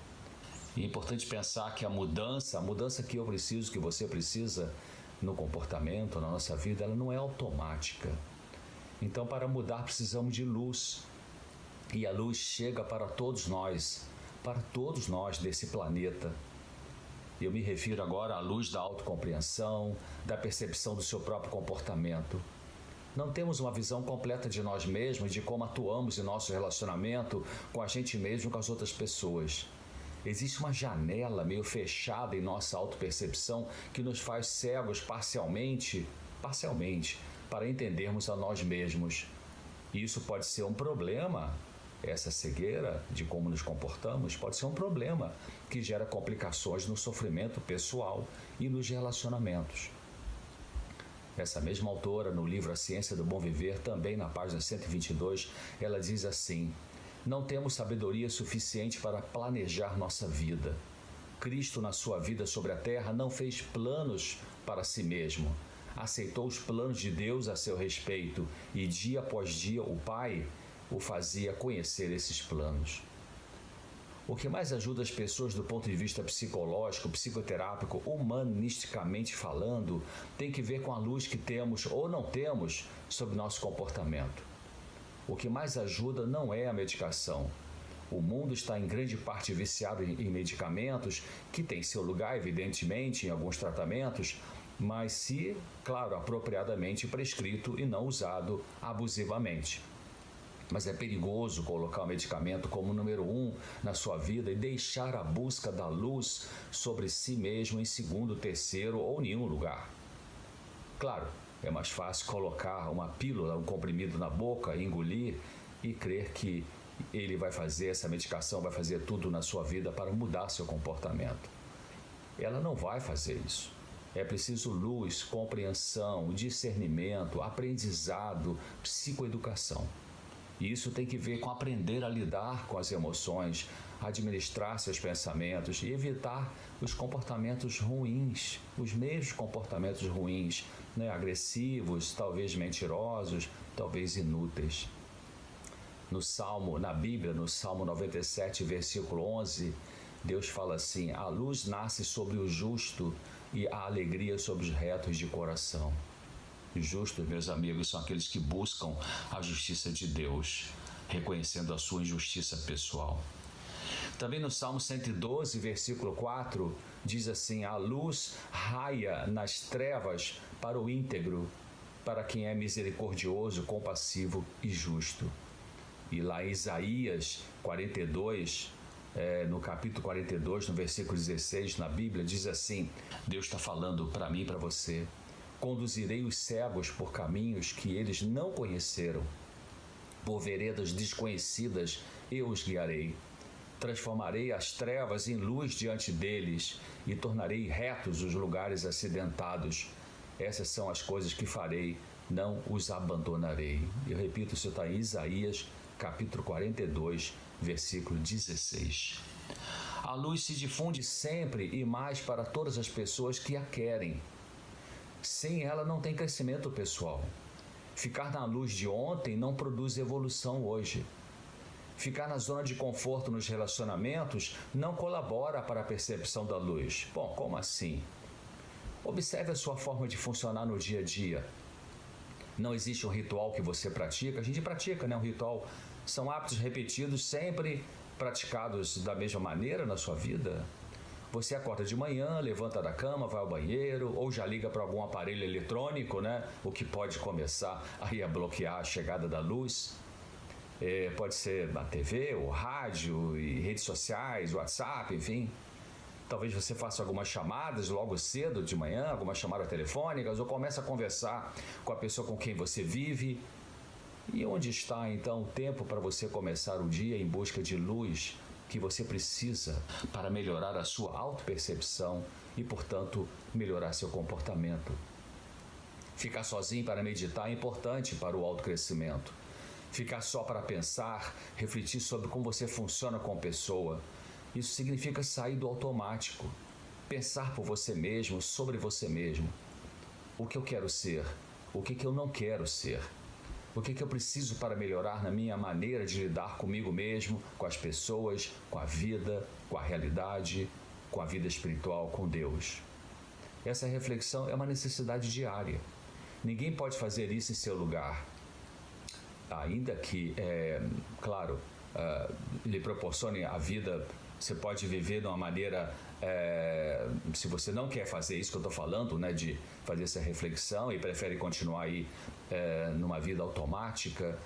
E é importante pensar que a mudança que eu preciso, que você precisa, no comportamento, na nossa vida, ela não é automática. Então, para mudar, precisamos de luz. E a luz chega para todos nós desse planeta. Eu me refiro agora à luz da autocompreensão, da percepção do seu próprio comportamento. Não temos uma visão completa de nós mesmos, de como atuamos em nosso relacionamento com a gente mesmo e com as outras pessoas. Existe uma janela meio fechada em nossa autopercepção que nos faz cegos parcialmente, para entendermos a nós mesmos. E isso pode ser um problema, essa cegueira de como nos comportamos, pode ser um problema que gera complicações no sofrimento pessoal e nos relacionamentos. Essa mesma autora, no livro A Ciência do Bom Viver, também na página 122, ela diz assim: não temos sabedoria suficiente para planejar nossa vida. Cristo, na sua vida sobre a terra, não fez planos para si mesmo. Aceitou os planos de Deus a seu respeito e, dia após dia, o Pai o fazia conhecer esses planos. O que mais ajuda as pessoas do ponto de vista psicológico, psicoterápico, humanisticamente falando, tem que ver com a luz que temos ou não temos sobre nosso comportamento. O que mais ajuda não é a medicação. O mundo está em grande parte viciado em medicamentos, que tem seu lugar, evidentemente, em alguns tratamentos, mas se, claro, apropriadamente prescrito e não usado abusivamente. Mas é perigoso colocar o medicamento como número 1 na sua vida e deixar a busca da luz sobre si mesmo em segundo, terceiro ou nenhum lugar. Claro, é mais fácil colocar uma pílula, um comprimido na boca, engolir e crer que ele vai fazer, essa medicação vai fazer tudo na sua vida para mudar seu comportamento. Ela não vai fazer isso. É preciso luz, compreensão, discernimento, aprendizado, psicoeducação. E isso tem que ver com aprender a lidar com as emoções, administrar seus pensamentos e evitar os comportamentos ruins, os mesmos comportamentos ruins, né? Agressivos, talvez mentirosos, talvez inúteis. Na Bíblia, no Salmo 97, versículo 11, Deus fala assim: a luz nasce sobre o justo e a alegria sobre os retos de coração. Os justos, meus amigos, são aqueles que buscam a justiça de Deus, reconhecendo a sua injustiça pessoal. Também no Salmo 112, versículo 4, diz assim: a luz raia nas trevas para o íntegro, para quem é misericordioso, compassivo e justo. E lá em Isaías 42, no capítulo 42, no versículo 16, na Bíblia, diz assim: Deus está falando para mim e para você: conduzirei os cegos por caminhos que eles não conheceram, por veredas desconhecidas eu os guiarei. Transformarei as trevas em luz diante deles e tornarei retos os lugares acidentados. Essas são as coisas que farei, não os abandonarei. Eu repito, isso está em Isaías, capítulo 42, versículo 16. A luz se difunde sempre e mais para todas as pessoas que a querem. Sem ela não tem crescimento pessoal. Ficar na luz de ontem não produz evolução hoje. Ficar na zona de conforto nos relacionamentos não colabora para a percepção da luz. Bom, como assim? Observe a sua forma de funcionar no dia a dia. Não existe um ritual que você pratica. A gente pratica, né? Um ritual. São hábitos repetidos, sempre praticados da mesma maneira na sua vida. Você acorda de manhã, levanta da cama, vai ao banheiro ou já liga para algum aparelho eletrônico, né? O que pode começar aí a bloquear a chegada da luz. Pode ser na TV, ou rádio, e redes sociais, WhatsApp, enfim. Talvez você faça algumas chamadas logo cedo de manhã, algumas chamadas telefônicas, ou comece a conversar com a pessoa com quem você vive. E onde está então o tempo para você começar o dia em busca de luz que você precisa para melhorar a sua autopercepção e, portanto, melhorar seu comportamento? Ficar sozinho para meditar é importante para o autocrescimento. Ficar só para pensar, refletir sobre como você funciona como pessoa. Isso significa sair do automático. Pensar por você mesmo, sobre você mesmo. O que eu quero ser? O que eu não quero ser? O que eu preciso para melhorar na minha maneira de lidar comigo mesmo, com as pessoas, com a vida, com a realidade, com a vida espiritual, com Deus? Essa reflexão é uma necessidade diária. Ninguém pode fazer isso em seu lugar. Ainda que, claro, lhe proporcione a vida, você pode viver de uma maneira, se você não quer fazer isso que eu estou falando, né, de fazer essa reflexão e prefere continuar aí numa vida automática,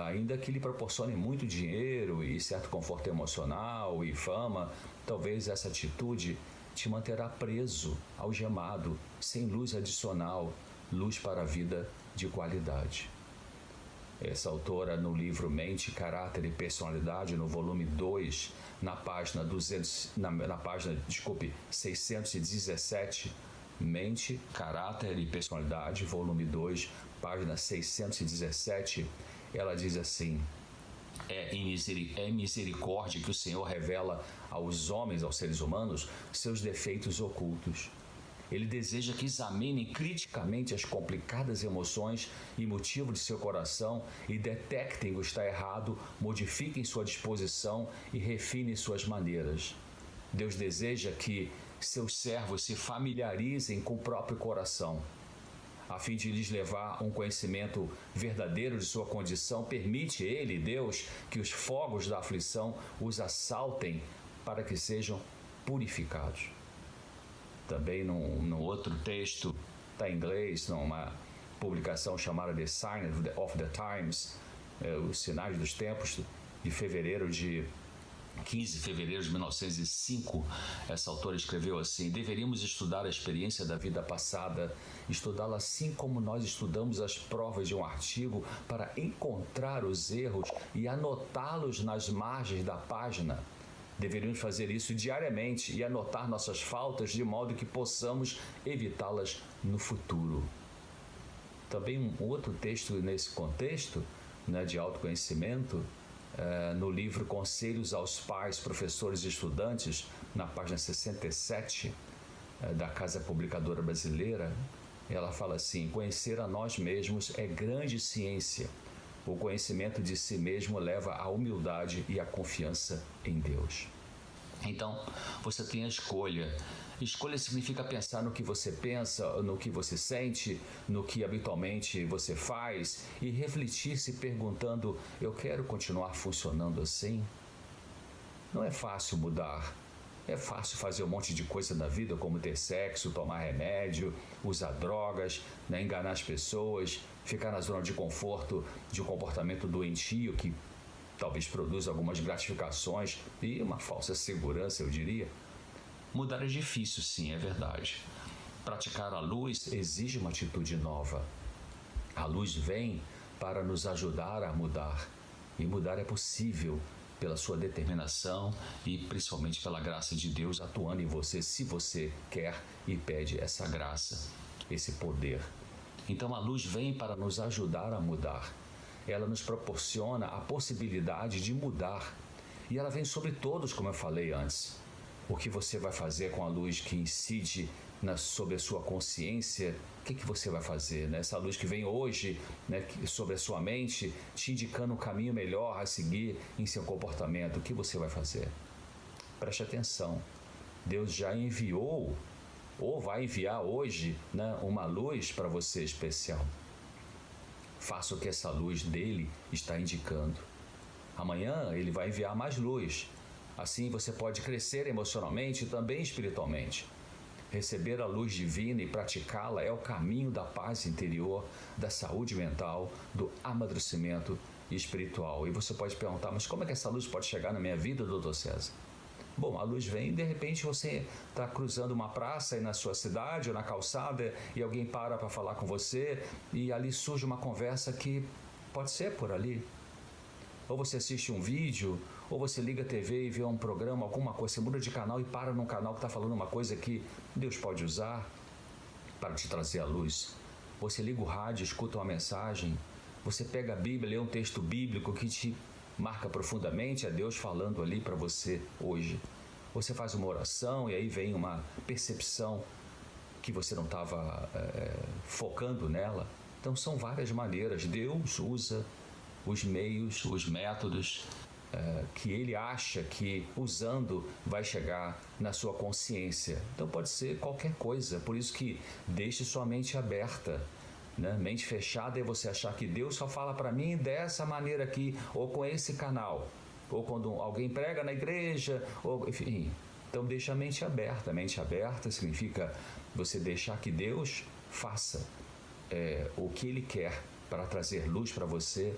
ainda que lhe proporcione muito dinheiro e certo conforto emocional e fama, talvez essa atitude te manterá preso, algemado, sem luz adicional, luz para a vida de qualidade. Essa autora, no livro Mente, Caráter e Personalidade, no volume 2, na página 617, Mente, Caráter e Personalidade, volume 2, página 617, ela diz assim: é misericórdia que o Senhor revela aos homens, aos seres humanos, seus defeitos ocultos. Ele deseja que examinem criticamente as complicadas emoções e motivos de seu coração e detectem o que está errado, modifiquem sua disposição e refinem suas maneiras. Deus deseja que seus servos se familiarizem com o próprio coração. A fim de lhes levar um conhecimento verdadeiro de sua condição, permite Ele, Deus, que os fogos da aflição os assaltem para que sejam purificados. Também num outro texto, está em inglês, numa publicação chamada The Sign of the Times, os sinais dos tempos, de fevereiro de 15 de fevereiro de 1905, essa autora escreveu assim: deveríamos estudar a experiência da vida passada, estudá-la assim como nós estudamos as provas de um artigo para encontrar os erros e anotá-los nas margens da página. Deveríamos fazer isso diariamente e anotar nossas faltas de modo que possamos evitá-las no futuro. Também um outro texto nesse contexto, né, de autoconhecimento, no livro Conselhos aos Pais, Professores e Estudantes, na página 67 da Casa Publicadora Brasileira, ela fala assim: conhecer a nós mesmos é grande ciência. O conhecimento de si mesmo leva à humildade e à confiança em Deus. Então, você tem a escolha. Escolha significa pensar no que você pensa, no que você sente, no que habitualmente você faz e refletir se perguntando: eu quero continuar funcionando assim? Não é fácil mudar. É fácil fazer um monte de coisa na vida, como ter sexo, tomar remédio, usar drogas, né, enganar as pessoas, ficar na zona de conforto de um comportamento doentio que talvez produza algumas gratificações e uma falsa segurança, eu diria. Mudar é difícil, sim, é verdade. Praticar a luz exige uma atitude nova. A luz vem para nos ajudar a mudar. E mudar é possível pela sua determinação e principalmente pela graça de Deus atuando em você, se você quer e pede essa graça, esse poder. Então a luz vem para nos ajudar a mudar. Ela nos proporciona a possibilidade de mudar. E ela vem sobre todos, como eu falei antes. O que você vai fazer com a luz que incide sobre a sua consciência? O que você vai fazer? Né? Essa luz que vem hoje, né, sobre a sua mente, te indicando um caminho melhor a seguir em seu comportamento. O que você vai fazer? Preste atenção. Deus já enviou, ou vai enviar hoje, né, uma luz para você especial. Faça o que essa luz dele está indicando. Amanhã ele vai enviar mais luz. Assim você pode crescer emocionalmente e também espiritualmente. Receber a luz divina e praticá-la é o caminho da paz interior, da saúde mental, do amadurecimento espiritual. E você pode perguntar: mas como é que essa luz pode chegar na minha vida, doutor César? Bom, a luz vem e de repente você está cruzando uma praça aí na sua cidade ou na calçada e alguém para falar com você e ali surge uma conversa que pode ser por ali. Ou você assiste um vídeo, ou você liga a TV e vê um programa, alguma coisa, você muda de canal e para num canal que está falando uma coisa que Deus pode usar para te trazer a luz. Você liga o rádio, escuta uma mensagem, você pega a Bíblia, lê um texto bíblico que te marca profundamente, é Deus falando ali para você hoje. Você faz uma oração e aí vem uma percepção que você não estava focando nela. Então são várias maneiras. Deus usa os meios, os métodos que ele acha que usando vai chegar na sua consciência. Então pode ser qualquer coisa, por isso que deixe sua mente aberta, né? Mente fechada é você achar que Deus só fala para mim dessa maneira aqui, ou com esse canal, ou quando alguém prega na igreja, ou enfim. Então deixa a mente aberta. A mente aberta significa você deixar que Deus faça o que ele quer para trazer luz para você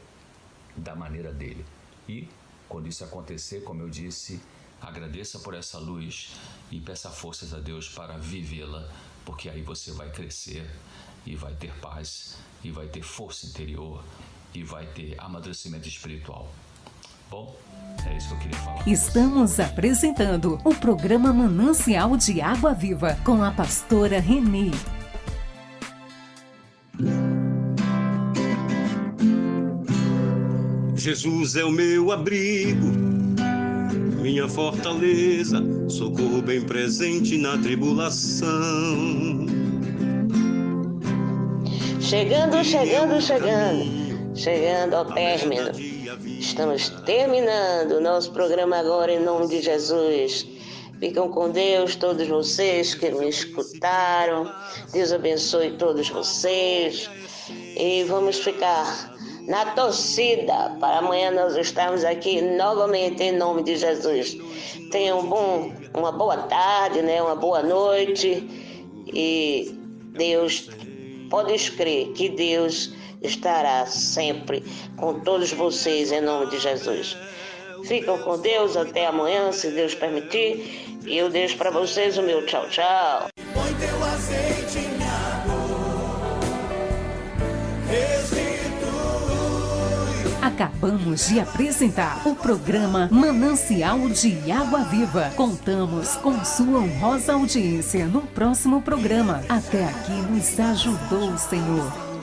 da maneira dele. E quando isso acontecer, como eu disse, agradeça por essa luz e peça forças a Deus para vivê-la, porque aí você vai crescer e vai ter paz e vai ter força interior e vai ter amadurecimento espiritual. Bom, é isso que eu queria falar. Estamos apresentando o programa Manancial de Água Viva com a pastora Reni. Jesus é o meu abrigo, minha fortaleza, socorro bem presente na tribulação. Chegando ao término. Estamos terminando o nosso programa agora em nome de Jesus. Ficam com Deus todos vocês que me escutaram. Deus abençoe todos vocês. E vamos ficar na torcida para amanhã nós estarmos aqui novamente em nome de Jesus. Tenham uma boa tarde, né? Uma boa noite. E Deus, pode crer que Deus estará sempre com todos vocês em nome de Jesus. Ficam com Deus até amanhã, se Deus permitir. E eu deixo para vocês o meu tchau, tchau. Põe teu azeite em água, restitui. Acabamos de apresentar o programa Manancial de Água Viva. Contamos com sua honrosa audiência no próximo programa. Até aqui nos ajudou o Senhor.